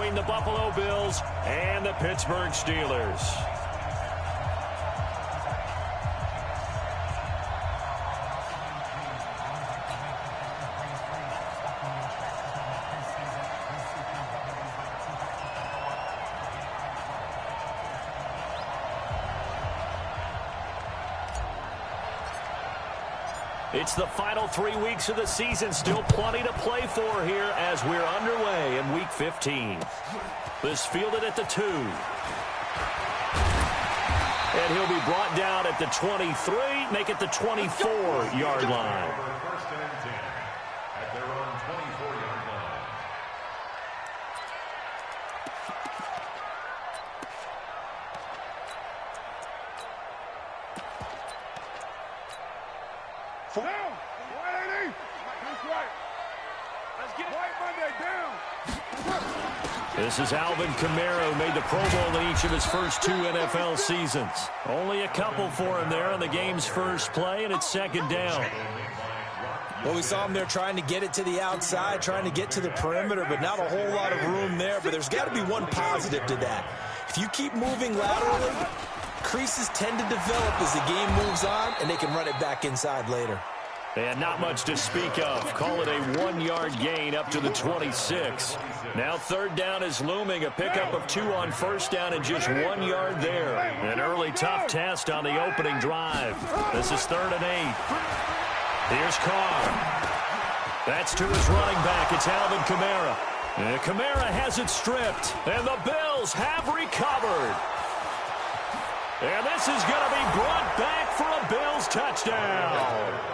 between the Buffalo Bills and the Pittsburgh Steelers. It's the final 3 weeks of the season. Still plenty to play for here as we're underway in Week 15. This fielded at the 2. And he'll be brought down at the 23, make it the 24-yard line. First and 10 at their own 24-yard line. Down. 180. That's right. Let's get White Monday down. This is Alvin Kamara, who made the Pro Bowl in each of his first 2 NFL seasons. Only a couple for him there on the game's first play, and it's second down. Well, we saw him there trying to get it to the outside, trying to get to the perimeter, but not a whole lot of room there. But there's got to be one positive to that. If you keep moving laterally, creases tend to develop as the game moves on, and they can run it back inside later. And not much to speak of. Call it a 1-yard gain up to the 26. Now third down is looming. A pickup of 2 on first down and just 1 yard there. An early tough test on the opening drive. This is 3rd and 8. Here's Carr. That's to his running back. It's Alvin Kamara. And Kamara has it stripped. And the Bills have recovered. And this is going to be brought back for a Bills touchdown.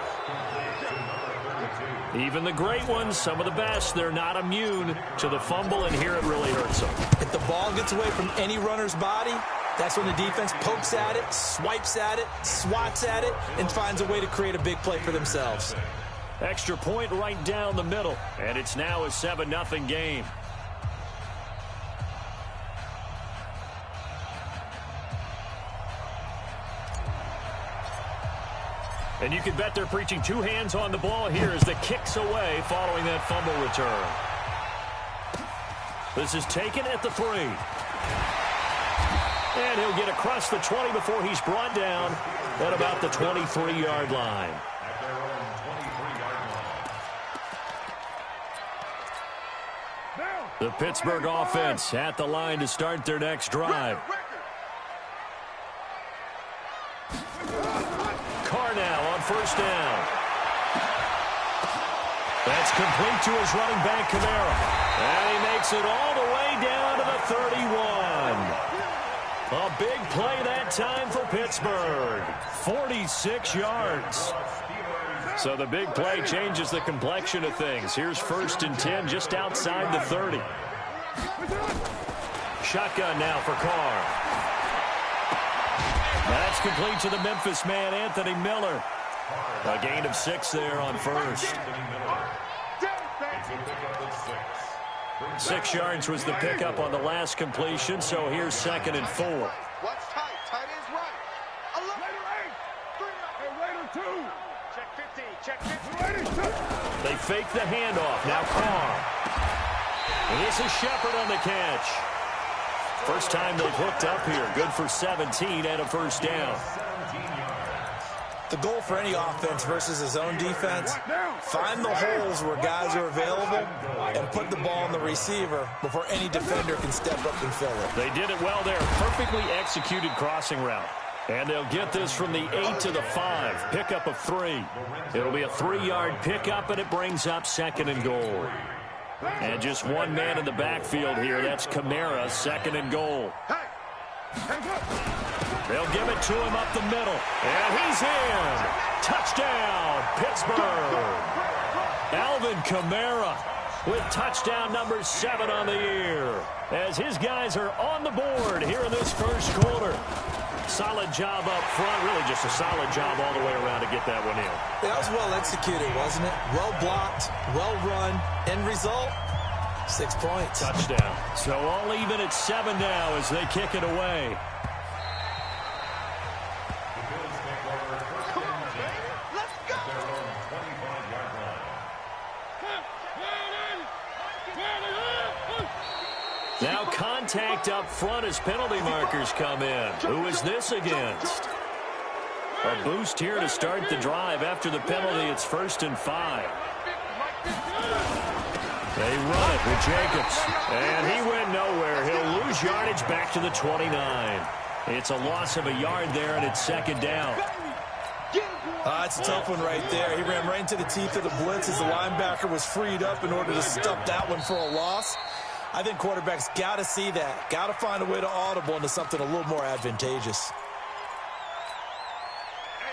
Even the great ones, some of the best, they're not immune to the fumble, and here it really hurts them. If the ball gets away from any runner's body, that's when the defense pokes at it, swipes at it, swats at it, and finds a way to create a big play for themselves. Extra point right down the middle, and it's now a 7-0 game. And you can bet they're preaching 2 hands on the ball here as the kick's away following that fumble return. This is taken at the 3. And he'll get across the 20 before he's brought down at about the 23-yard line. At their own 23-yard line. The Pittsburgh offense at the line to start their next drive. Now on first down. That's complete to his running back, Kamara. And he makes it all the way down to the 31. A big play that time for Pittsburgh. 46 yards. So the big play changes the complexion of things. Here's 1st and 10 just outside the 30. Shotgun now for Carr. That's complete to the Memphis man, Anthony Miller. A gain of 6 there on first. 6 yards was the pickup on the last completion, so here's 2nd and 4. What's tight? Tight is right. Later 2. Check 15. Check 15. They fake the handoff. Now Carr. And this is Shepard on the catch. First time they've hooked up here. Good for 17 and a first down. The goal for any offense versus his own defense, find the holes where guys are available and put the ball on the receiver before any defender can step up and fill it. They did it well there. Perfectly executed crossing route. And they'll get this from the 8 to the 5. Pickup of 3. It'll be a 3-yard pickup, and it brings up 2nd and goal. And just one man in the backfield here. That's Kamara, 2nd and goal. They'll give it to him up the middle. And he's in. Touchdown, Pittsburgh. Alvin Kamara with touchdown number 7 on the year. As his guys are on the board here in this first quarter. Solid job up front. Really just a solid job all the way around to get that one in. That was well executed, wasn't it? Well blocked, well run. End result, 6 points. Touchdown. So all even at 7 now as they kick it away. Now contact up front as penalty markers come in. Who is this against? A boost here to start the drive. After the penalty, it's 1st and 5. They run it with Jacobs. And he went nowhere. He'll lose yardage back to the 29. It's a loss of a yard there, and it's 2nd down. That's a tough one right there. He ran right into the teeth of the blitz as the linebacker was freed up in order to stop that one for a loss. I think quarterbacks got to see that. Got to find a way to audible into something a little more advantageous.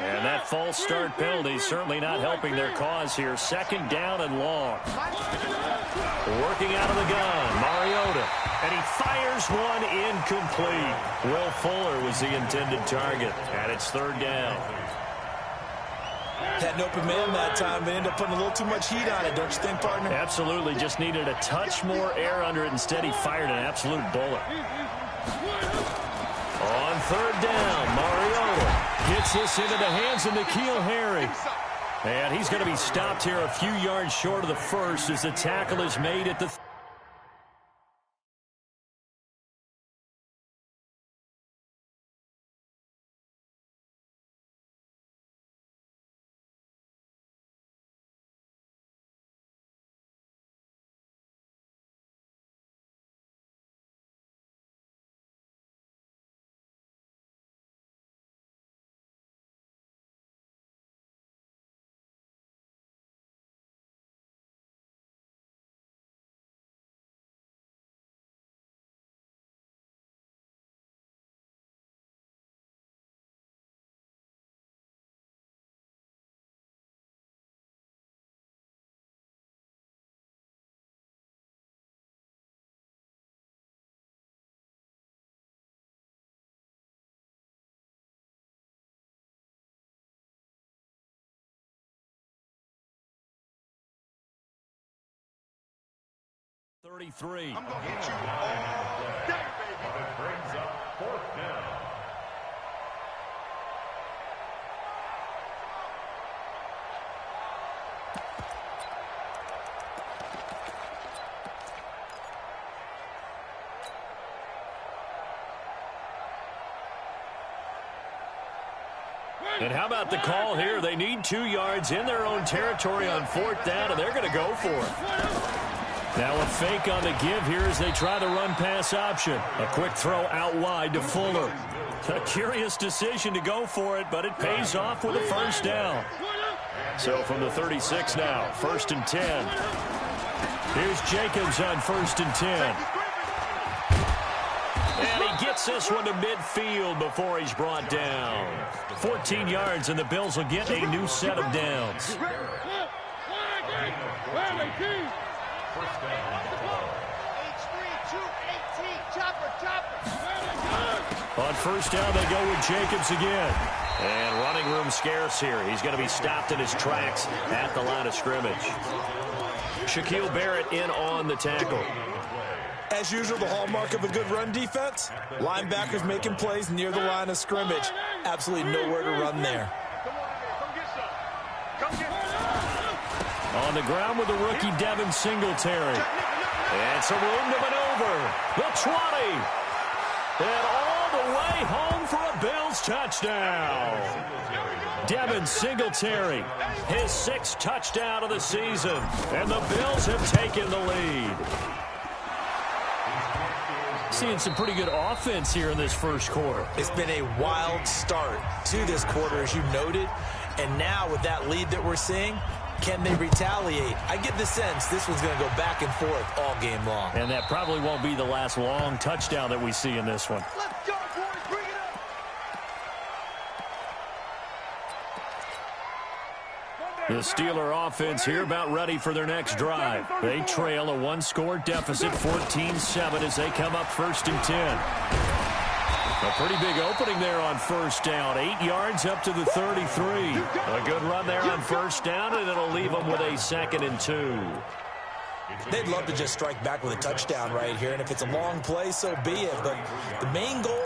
And that false start penalty certainly not helping their cause here. 2nd down and long. Working out of the gun, Mariota. And he fires one incomplete. Will Fuller was the intended target. And it's 3rd down. Had an open man that time. They ended up putting a little too much heat on it, don't you think, partner? Absolutely. Just needed a touch more air under it. Instead, he fired an absolute bullet. On 3rd down, Mariota gets this into the hands of N'Keal Harry. And he's going to be stopped here a few yards short of the first as the tackle is made at the... ...33. I'm going to hit you all day, baby. That brings up 4th down. And how about the call here? They need 2 yards in their own territory on 4th down, and they're going to go for it. Now a fake on the give here as they try the run-pass option. A quick throw out wide to Fuller. A curious decision to go for it, but it pays off with a 1st down. So from the 36 now, 1st and 10. Here's Jacobs on 1st and 10. And he gets this one to midfield before he's brought down. 14 yards, and the Bills will get a new set of downs. On 1st down, they go with Jacobs again. And running room scarce here. He's going to be stopped in his tracks at the line of scrimmage. Shaquille Barrett in on the tackle. As usual, the hallmark of a good run defense, linebackers making plays near the line of scrimmage. Absolutely nowhere to run there. On the ground with the rookie Devin Singletary. And some room to maneuver. The 20. And all the way home for a Bills touchdown. Devin Singletary, his 6th touchdown of the season. And the Bills have taken the lead. Seeing some pretty good offense here in this first quarter. It's been a wild start to this quarter, as you noted. And now with that lead that we're seeing, can they retaliate? I get the sense this one's going to go back and forth all game long. And that probably won't be the last long touchdown that we see in this one. Let's go, boys. Bring it up. The Steeler offense here about ready for their next drive. They trail a 1-score deficit, 14-7, as they come up 1st and 10. A pretty big opening there on 1st down. 8 yards up to the 33. A good run there on 1st down, and it'll leave them with a 2nd and 2. They'd love to just strike back with a touchdown right here, and if it's a long play, so be it. But the main goal,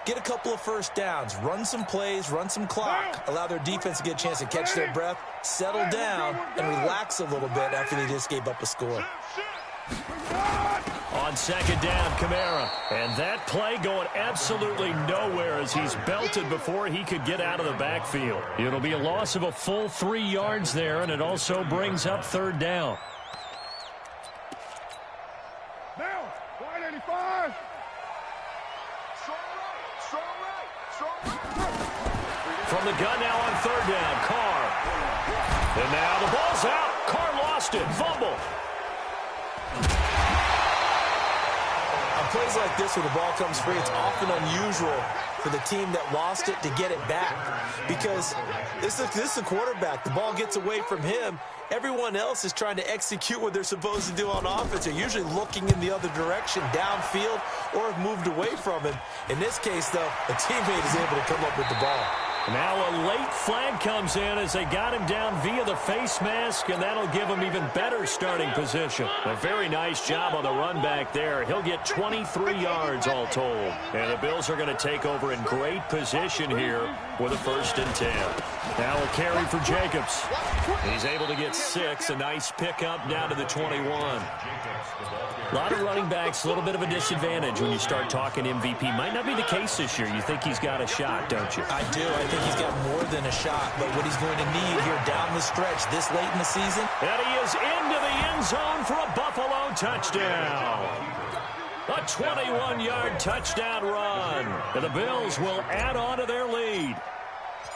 get a couple of 1st downs, run some plays, run some clock, allow their defense to get a chance to catch their breath, settle down, and relax a little bit after they just gave up a score. On second down, Kamara. And that play going absolutely nowhere as he's belted before he could get out of the backfield. It'll be a loss of a full 3 yards there, and it also brings up third down. Down, 185. From the gun now on third down, Carr. And now the ball's out. Carr lost it. Fumble. On plays like this where the ball comes free, it's often unusual for the team that lost it to get it back. Because this is a quarterback. The ball gets away from him. Everyone else is trying to execute what they're supposed to do on offense. They're usually looking in the other direction, downfield, or have moved away from him. In this case, though, a teammate is able to come up with the ball. Now a late flag comes in as they got him down via the face mask, and that'll give him even better starting position. A very nice job on the run back there. He'll get 23 yards all told. And the Bills are going to take over in great position here with a 1st and 10. Now a carry for Jacobs. He's able to get 6. A nice pickup down to the 21. A lot of running backs, a little bit of a disadvantage when you start talking MVP. Might not be the case this year. You think he's got a shot, don't you? I do. I think he's got more than a shot. But what he's going to need here down the stretch this late in the season. And he is into the end zone for a Buffalo touchdown. A 21-yard touchdown run. And the Bills will add on to their lead.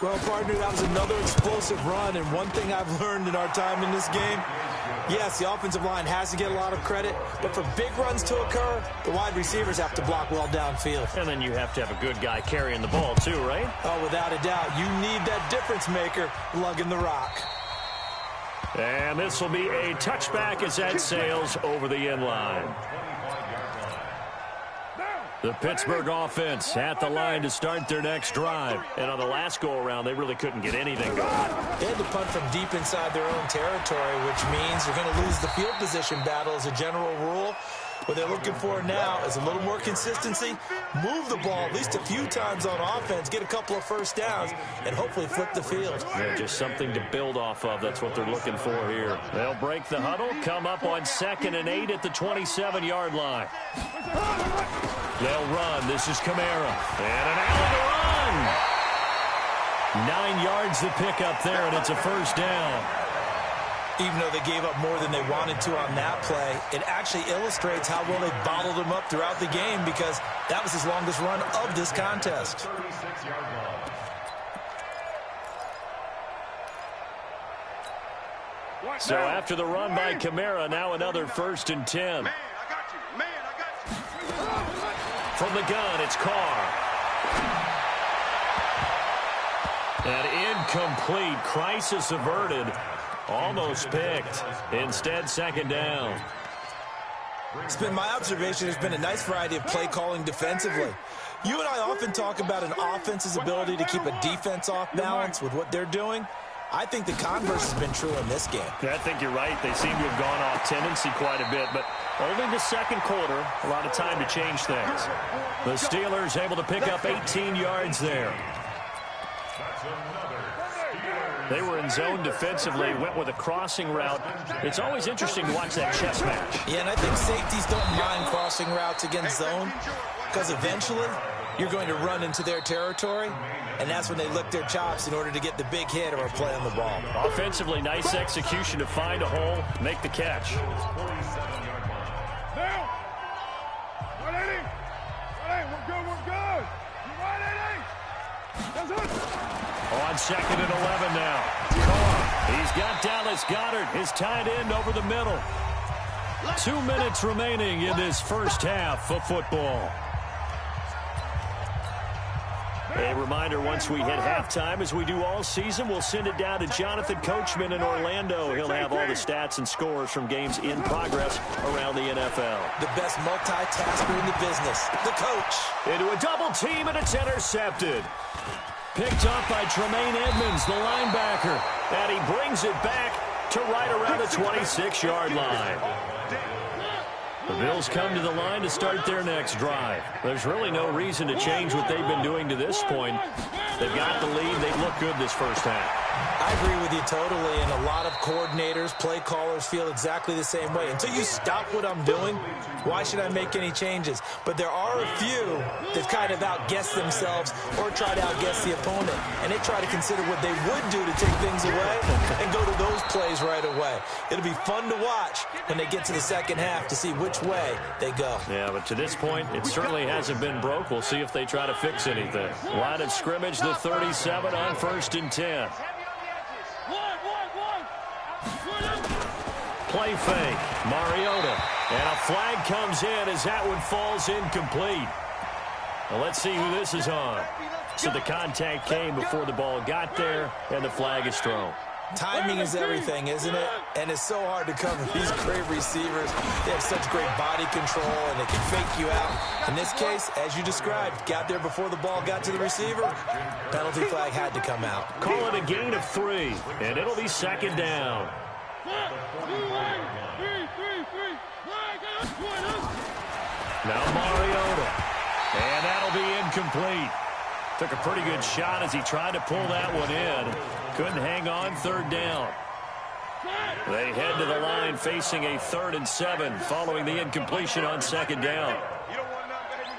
Well, partner, that was another explosive run, and one thing I've learned in our time in this game, yes, the offensive line has to get a lot of credit, but for big runs to occur, the wide receivers have to block well downfield. And then you have to have a good guy carrying the ball too, right? Oh, without a doubt. You need that difference maker lugging the rock. And this will be a touchback as that sails over the end line. The Pittsburgh offense at the line to start their next drive. And on the last go-around, they really couldn't get anything going. They had to punt from deep inside their own territory, which means they're going to lose the field position battle as a general rule. What they're looking for now is a little more consistency, move the ball at least a few times on offense, get a couple of first downs, and hopefully flip the field. Yeah, just something to build off of. That's what they're looking for here. They'll break the huddle, come up on 2nd and 8 at the 27-yard line. They'll run. This is Kamara. And an alley to run. 9 yards to pick up there, and it's a first down. Even though they gave up more than they wanted to on that play, it actually illustrates how well they bottled him up throughout the game because that was his longest run of this contest. So after the run by Kamara, now another 1st and 10. Man, I got you. Man, I got you. From the gun, it's Carr. An incomplete, crisis averted. Almost picked. Instead, 2nd down. It's been my observation there's been a nice variety of play calling defensively. You and I often talk about an offense's ability to keep a defense off balance with what they're doing. I think the converse has been true in this game. I think you're right. They seem to have gone off tendency quite a bit, but only the 2nd quarter, a lot of time to change things. The Steelers able to pick up 18 yards there. They were in zone defensively, went with a crossing route. It's always interesting to watch that chess match. Yeah, and I think safeties don't mind crossing routes against zone because eventually you're going to run into their territory, and that's when they lick their chops in order to get the big hit or a play on the ball. Offensively, nice execution to find a hole, make the catch. Now, 180. 180, we're good, we're good. 180. That's it. On 2nd and 11 now. Carr, he's got Dallas Goedert, his tight end over the middle. 2 minutes remaining in this first half of football. A reminder, once we hit halftime, as we do all season, we'll send it down to Jonathan Coachman in Orlando. He'll have all the stats and scores from games in progress around the NFL. The best multitasker in the business, the coach. Into a double team, and it's intercepted. Picked up by Tremaine Edmonds, the linebacker. And he brings it back to right around the 26-yard line. The Bills come to the line to start their next drive. There's really no reason to change what they've been doing to this point. They've got the lead. They look good this first half. I agree with you totally, and a lot of coordinators, play callers feel exactly the same way. Until you stop what I'm doing, why should I make any changes? But there are a few that kind of outguess themselves or try to outguess the opponent, and they try to consider what they would do to take things away and go to those plays right away. It'll be fun to watch when they get to the second half to see which way they go. Yeah, but to this point, it certainly hasn't been broke. We'll see if they try to fix anything. Line of scrimmage, the 37 on 1st and 10. Play fake, Mariota, and a flag comes in as that one falls incomplete. Well, let's see who this is on. So the contact came before the ball got there, and the flag is thrown. Timing is everything, isn't it? And it's so hard to cover these great receivers. They have such great body control, and they can fake you out. In this case, as you described, got there before the ball got to the receiver. Penalty flag had to come out. Call it a gain of 3, and it'll be second down. Now Mariota, and that'll be incomplete. Took a pretty good shot as he tried to pull that one in. Couldn't hang on, 3rd down. They head to the line facing a 3rd and 7 following the incompletion on 2nd down. You don't want none, baby.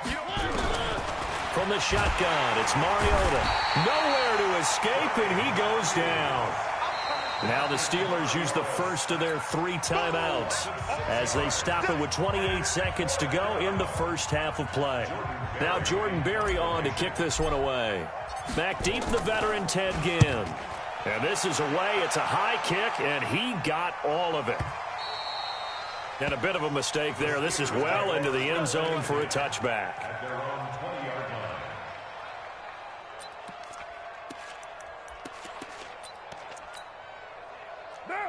You don't want none. From the shotgun, it's Mariota. Nowhere to escape, and he goes down. Now the Steelers use the first of their 3 timeouts as they stop it with 28 seconds to go in the first half of play. Now Jordan Berry on to kick this one away. Back deep, the veteran Ted Ginn. And this is away. It's a high kick, and he got all of it. And a bit of a mistake there. This is well into the end zone for a touchback.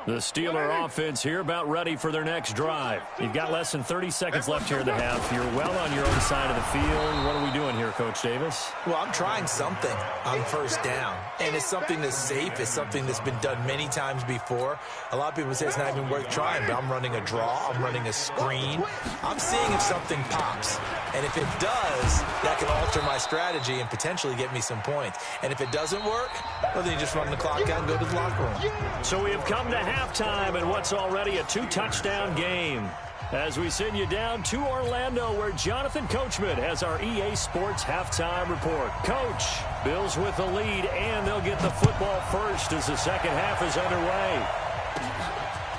The Steeler offense here about ready for their next drive. You've got less than 30 seconds left here in the half. You're well on your own side of the field. What are we doing here, Coach Davis? Well, I'm trying something on 1st down, and it's something that's safe. It's something that's been done many times before. A lot of people say it's not even worth trying, but I'm running a draw. I'm running a screen. I'm seeing if something pops, and if it does, that can alter my strategy and potentially get me some points. And if it doesn't work, well, then you just run the clock out and go to the locker room. So we have come to halftime in what's already a 2-touchdown game. As we send you down to Orlando, where Jonathan Coachman has our EA Sports halftime report. Coach, Bills with the lead, and they'll get the football first as the second half is underway.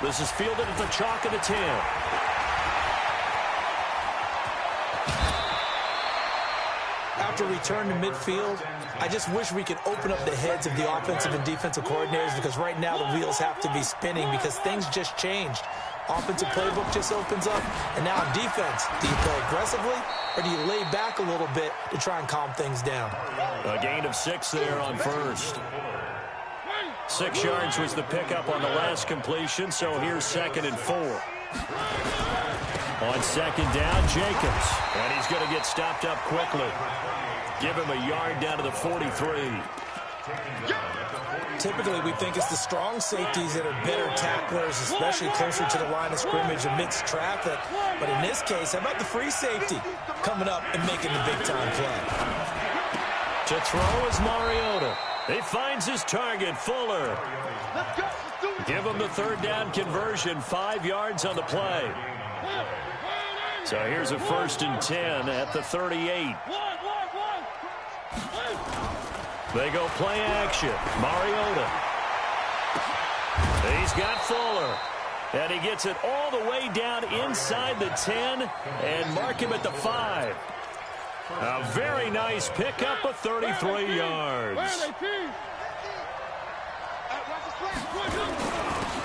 This is fielded at the chalk of the 10. After return to midfield, I just wish we could open up the heads of the offensive and defensive coordinators, because right now the wheels have to be spinning because things just changed. Offensive playbook just opens up, and now on defense, do you play aggressively or do you lay back a little bit to try and calm things down? A gain of 6 there on first. 6 yards was the pickup on the last completion, so here's 2nd and 4. On 2nd down, Jacobs, and he's going to get stopped up quickly. Give him a yard down to the 43. Typically, we think it's the strong safeties that are better tacklers, especially closer to the line of scrimmage amidst traffic. But in this case, how about the free safety coming up and making the big-time play? To throw is Mariota. He finds his target, Fuller. Give him the 3rd down conversion, 5 yards on the play. So here's a 1st and 10 at the 38. They go play action. Mariota. He's got Fuller. And he gets it all the way down inside the 10 and mark him at the 5. A very nice pickup of 33 yards.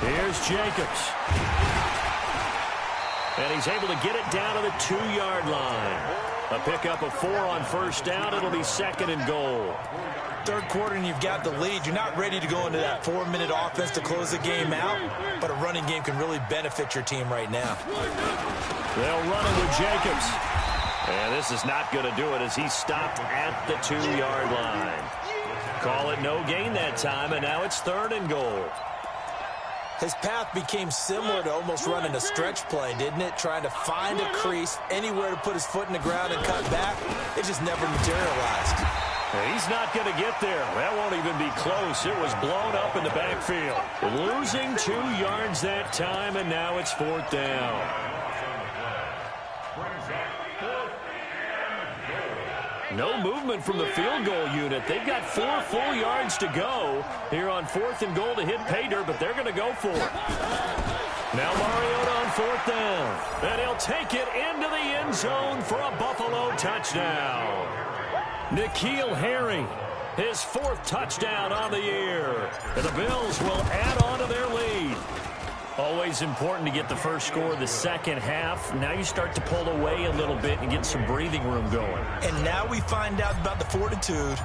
Here's Jacobs. And he's able to get it down to the 2-yard line. A pickup of 4 on 1st down. It'll be 2nd and goal. 3rd quarter and you've got the lead. You're not ready to go into that 4-minute offense to close the game out, but a running game can really benefit your team right now. They'll run it with Jacobs. And this is not going to do it as he's stopped at the 2-yard line. Call it no gain that time, and now it's 3rd and goal. His path became similar to almost running a stretch play, didn't it? Trying to find a crease, anywhere to put his foot in the ground and cut back. It just never materialized. He's not going to get there. That won't even be close. It was blown up in the backfield. Losing 2 yards that time, and now it's 4th down. No movement from the field goal unit. They've got 4 full yards to go here on 4th and goal to hit pay dirt, but they're going to go for it. Now Mariota on 4th down. And he'll take it into the end zone for a Buffalo touchdown. N'Keal Harry, his 4th touchdown on the year. And the Bills will add on to their lead. Always important to get the first score of the second half. Now you start to pull away a little bit and get some breathing room going. And now we find out about the fortitude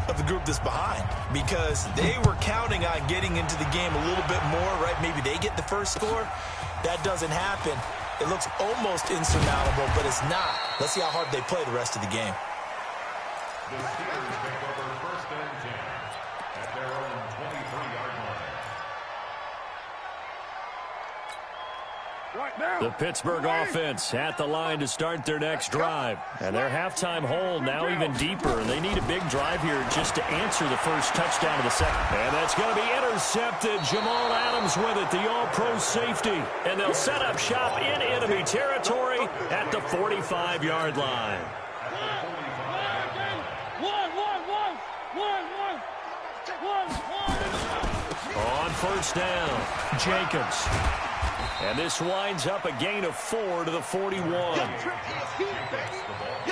of the group that's behind, because they were counting on getting into the game a little bit more, right? Maybe they get the first score. That doesn't happen. It looks almost insurmountable, but it's not. Let's see how hard they play the rest of the game. The Steelers take over 1st and 10 at their own 23-yard line. Right now. The Pittsburgh offense at the line to start their next drive. And their halftime hole now even deeper. And they need a big drive here just to answer the first touchdown of the second. And that's going to be intercepted. Jamal Adams with it, the all-pro safety. And they'll set up shop in enemy territory at the 45-yard line. On 1st down, Jacobs. And this winds up a gain of 4 to the 41.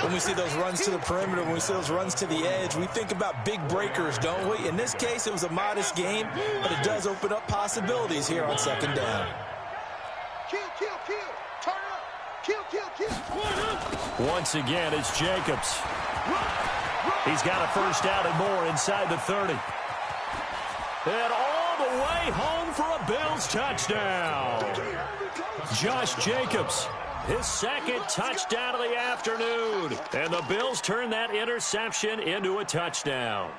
When we see those runs to the perimeter, when we see those runs to the edge, we think about big breakers, don't we? In this case, it was a modest gain, but it does open up possibilities here on 2nd down. Once again, it's Jacobs. He's got a 1st down and more inside the 30. And all the way home for a Bills touchdown. Josh Jacobs, his 2nd touchdown of the afternoon. And the Bills turn that interception into a touchdown.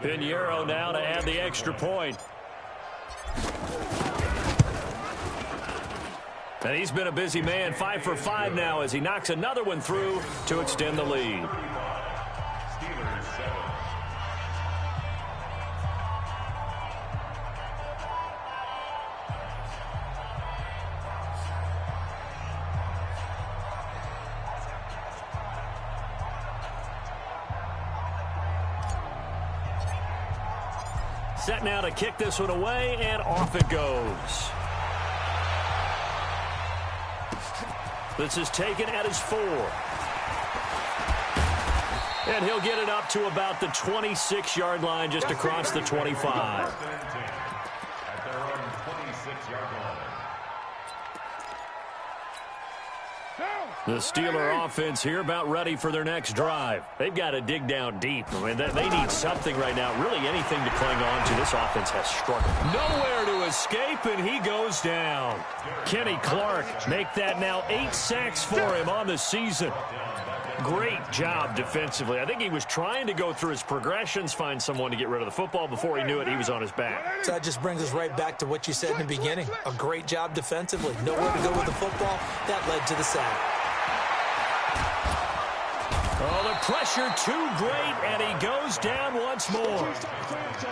Pinheiro now to add the extra point. And he's been a busy man, 5 for 5 now as he knocks another one through to extend the lead. Steelers 7. Set now to kick this one away, and off it goes. This is taken at his 4. And he'll get it up to about the 26-yard line, just across the 25. At their own 26-yard line. The Steeler offense here about ready for their next drive. They've got to dig down deep. I mean, they need something right now, really anything to cling on to. This offense has struggled. Nowhere to escape, and he goes down. Kenny Clark make that now 8 sacks for him on the season. Great job defensively. I think he was trying to go through his progressions, find someone to get rid of the football. Before he knew it, he was on his back. So that just brings us right back to what you said in the beginning. A great job defensively. Nowhere to go with the football. That led to the sack. Oh, the pressure too great, and he goes down once more.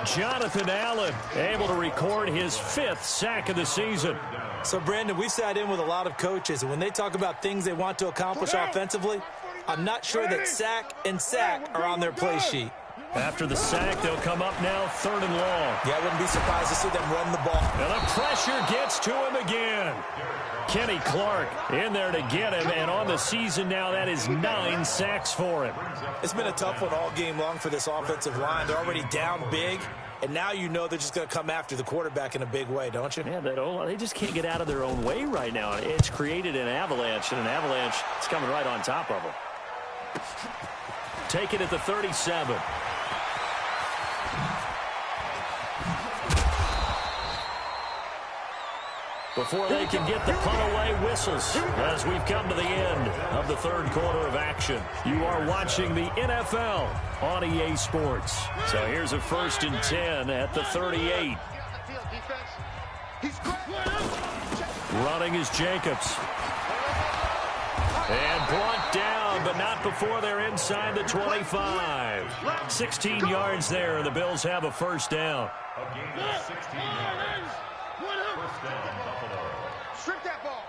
Jonathan Allen able to record his 5th sack of the season. So, Brandon, we sat in with a lot of coaches, and when they talk about things they want to accomplish offensively, I'm not sure that sack and sack are on their play sheet. After the sack, they'll come up now 3rd and long. Yeah, I wouldn't be surprised to see them run the ball. And the pressure gets to him again. Kenny Clark in there to get him, and on the season now, that is 9 sacks for him. It's been a tough one all game long for this offensive line. They're already down big, and now you know they're just going to come after the quarterback in a big way, don't you? Yeah, they just can't get out of their own way right now. It's created an avalanche, and an avalanche is coming right on top of them. Take it at the 37. Before they can get the punt away, whistles as we've come to the end of the 3rd quarter of action. You are watching the NFL on EA Sports. So here's a 1st and 10 at the 38. He's Running is Jacobs. And brought down, but not before they're inside the 25. 16 yards there, and the Bills have a first down. A gain of 16 yards. First down, Buffalo. Strip that ball.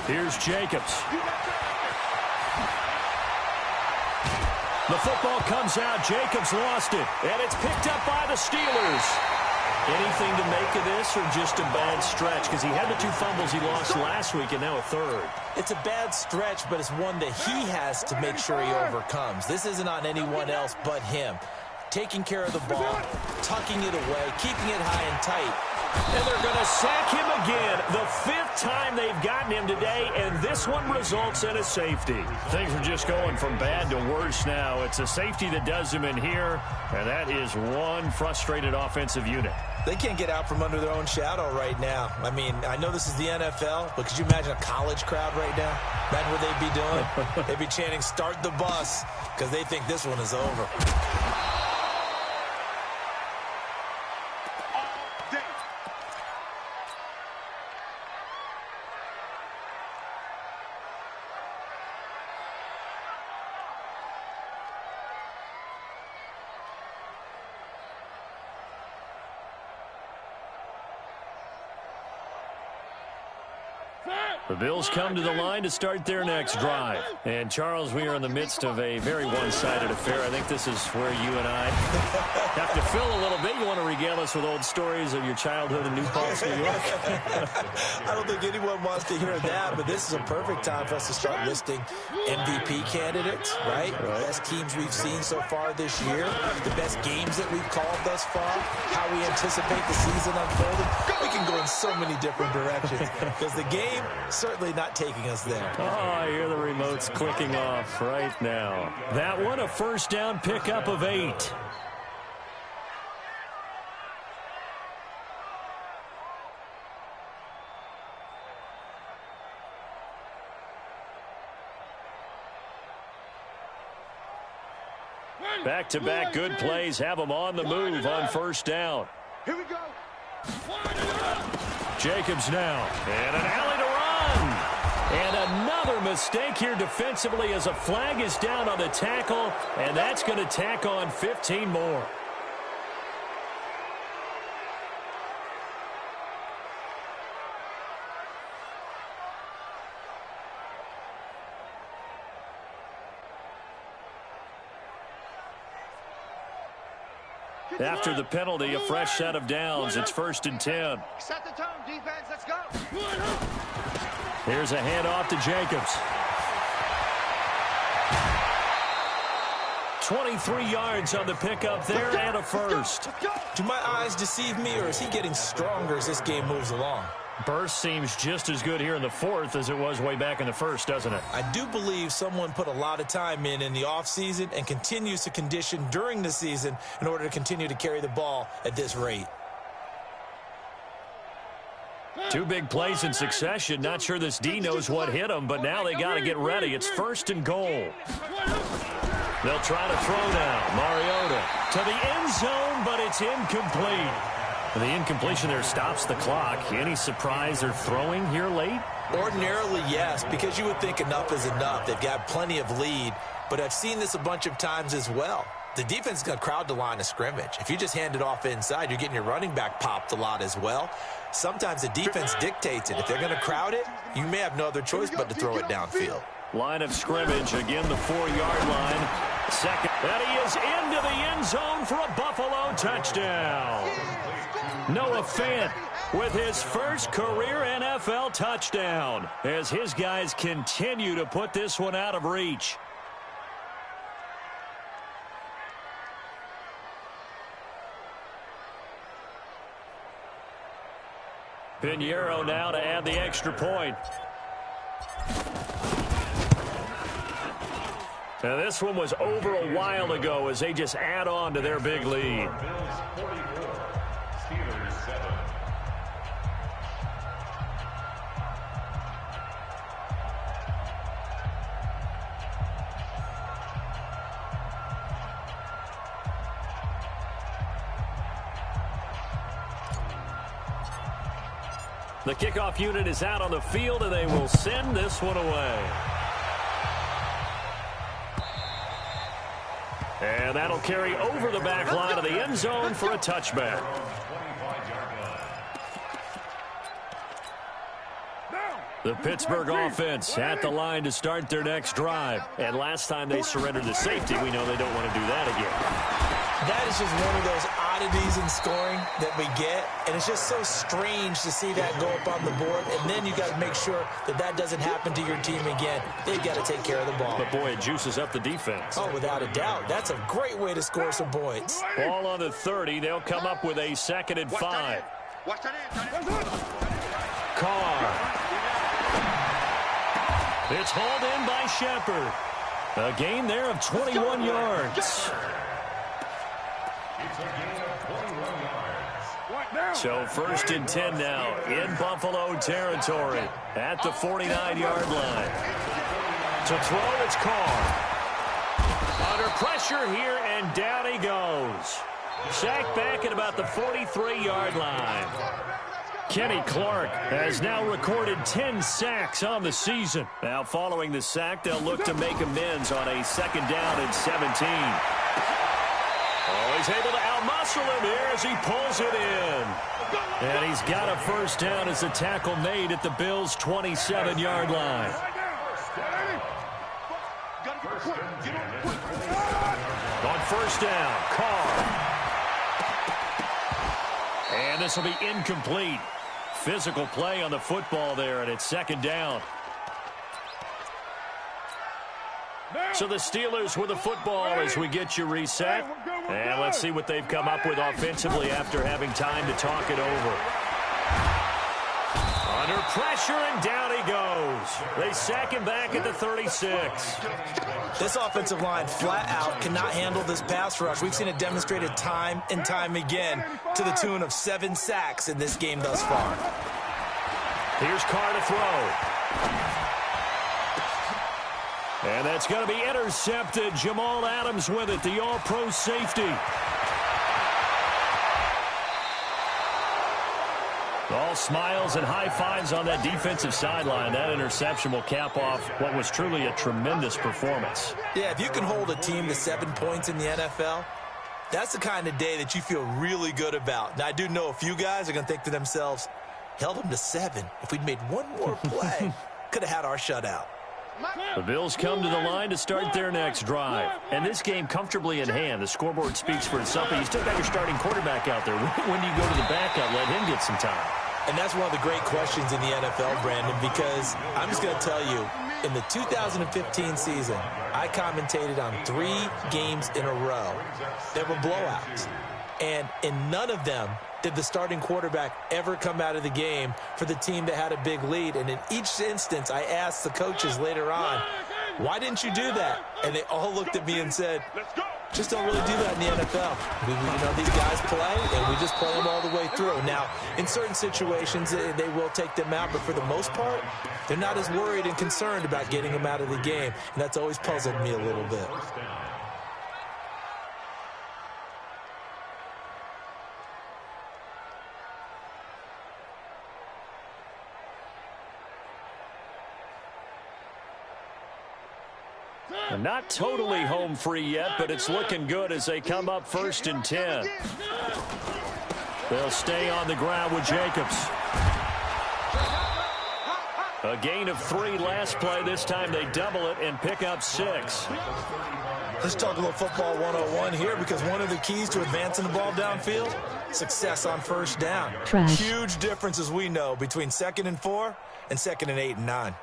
Here's Jacobs. The football comes out. Jacobs lost it, and it's picked up by the Steelers. Anything to make of this, or just a bad stretch? Because he had the 2 fumbles he lost last week, and now a third. It's a bad stretch, but it's one that he has to make sure he overcomes. This isn't on anyone else but him. Taking care of the ball, tucking it away, keeping it high and tight. And they're going to sack him again. The 5th time they've gotten him today, and this one results in a safety. Things are just going from bad to worse now. It's a safety that does him in here, and that is one frustrated offensive unit. They can't get out from under their own shadow right now. I mean, I know this is the NFL, but could you imagine a college crowd right now? Imagine what they'd be doing. They'd be chanting, "Start the bus," because they think this one is over. The Bills come to the line to start their next drive. And, Charles, we are in the midst of a very one-sided affair. I think this is where you and I have to fill a little bit. You want to regale us with old stories of your childhood in New Paltz, New York? I don't think anyone wants to hear that, but this is a perfect time for us to start listing MVP candidates, right? The best teams we've seen so far this year, the best games that we've called thus far, how we anticipate the season unfolding. We can go in so many different directions because the game certainly not taking us there. Oh, I hear the remotes clicking off right now. That one, a first down pickup of 8. Back-to-back good plays have them on the move on first down. Here we go. Jacobs now, and an alley to run. And another mistake here defensively as a flag is down on the tackle, and that's going to tack on 15 more. After the penalty, a fresh set of downs. It's 1st and 10. Set the tone, defense. Let's go. Here's a handoff to Jacobs. 23 yards on the pickup there and a first. Do my eyes deceive me, or is he getting stronger as this game moves along? Burst seems just as good here in the 4th as it was way back in the 1st, doesn't it? I do believe someone put a lot of time in the offseason and continues to condition during the season in order to continue to carry the ball at this rate. 2 big plays in succession. Not sure this D knows what hit him, but now they got to get ready. It's 1st and goal. They'll try to throw now. Mariota to the end zone, but it's incomplete. The incompletion there stops the clock. Any surprise they're throwing here late? Ordinarily, yes, because you would think enough is enough. They've got plenty of lead, but I've seen this a bunch of times as well. The defense is going to crowd the line of scrimmage. If you just hand it off inside, you're getting your running back popped a lot as well. Sometimes the defense dictates it. If they're going to crowd it, you may have no other choice but to throw it downfield. Line of scrimmage, again the 4-yard line. Second, and he is into the end zone for a Buffalo touchdown. Noah Fant with his first career NFL touchdown as his guys continue to put this one out of reach. Pinheiro now to add the extra point. Now this one was over a while ago as they just add on to their big lead. Bills 44, Steelers 7. The kickoff unit is out on the field, and they will send this one away. And that'll carry over the back line of the end zone for a touchback. The Pittsburgh offense at the line to start their next drive. And last time they surrendered the safety, we know they don't want to do that again. That is just one of those oddities in scoring that we get, and it's just so strange to see that go up on the board, and then you got to make sure that that doesn't happen to your team again. They've got to take care of the ball. But, boy, it juices up the defense. Oh, without a doubt. That's a great way to score some points. Ball on the 30. They'll come up with a 2nd and 5. Carr. It's hauled in by Shepard. A gain there of 21 yards. So 1st and 10 now in Buffalo territory at the 49-yard line. To throw, it's Carr. Under pressure here, and down he goes. Sacked back at about the 43-yard line. Kenny Clark has now recorded 10 sacks on the season. Now following the sack, they'll look to make amends on a 2nd down and 17. Oh, he's able to outmuscle him here as he pulls it in. And he's got a 1st down as the tackle made at the Bills' 27-yard line. On 1st down, Carr. And this will be incomplete. Physical play on the football there, and it's 2nd down. So the Steelers with the football as we get you reset. And let's see what they've come up with offensively after having time to talk it over. Under pressure, and down he goes. They sack him back at the 36. This offensive line flat out cannot handle this pass rush. We've seen it demonstrated time and time again to the tune of 7 sacks in this game thus far. Here's Carr to throw. And that's going to be intercepted. Jamal Adams with it, the all-pro safety. All smiles and high fives on that defensive sideline. That interception will cap off what was truly a tremendous performance. Yeah, if you can hold a team to 7 points in the NFL, that's the kind of day that you feel really good about. Now, I do know a few guys are going to think to themselves, held them to 7. If we'd made one more play, could have had our shutout. The Bills come to the line to start their next drive. And this game comfortably in hand. The scoreboard speaks for itself. But you still got your starting quarterback out there. When do you go to the backup? Let him get some time. And that's one of the great questions in the NFL, Brandon, because I'm just going to tell you, in the 2015 season, I commentated on 3 games in a row that were blowouts. And in none of them did the starting quarterback ever come out of the game for the team that had a big lead. And in each instance, I asked the coaches later on, why didn't you do that? And they all looked at me and said, just don't really do that in the NFL. You know, these guys play, and we just play them all the way through. Now, in certain situations, they will take them out, but for the most part, they're not as worried and concerned about getting them out of the game. And that's always puzzled me a little bit. Not totally home free yet, but it's looking good as they come up 1st and 10. They'll stay on the ground with Jacobs. A gain of 3 last play. This time they double it and pick up 6. Let's talk a little football 101 here, because one of the keys to advancing the ball downfield, success on 1st down. Trash. Huge difference, as we know, between 2nd and 4 and 2nd and 8 and 9.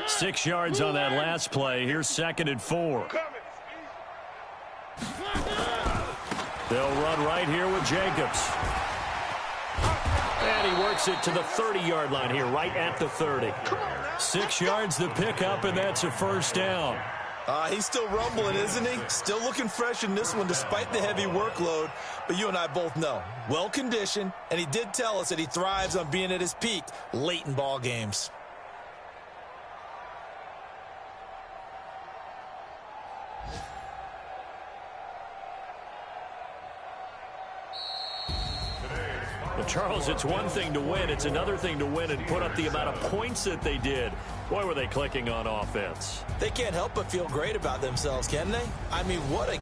Six yards on that last play. Here's 2nd and 4. They'll run right here with Jacobs. And he works it to the 30-yard line here, right at the 30. 6 yards the pickup, and that's a 1st down. He's still rumbling, isn't he? Still looking fresh in this one despite the heavy workload. But you and I both know, well-conditioned, and he did tell us that he thrives on being at his peak late in ball games. Charles, it's one thing to win. It's another thing to win and put up the amount of points that they did. Boy, were they clicking on offense. They can't help but feel great about themselves, can they? I mean, what a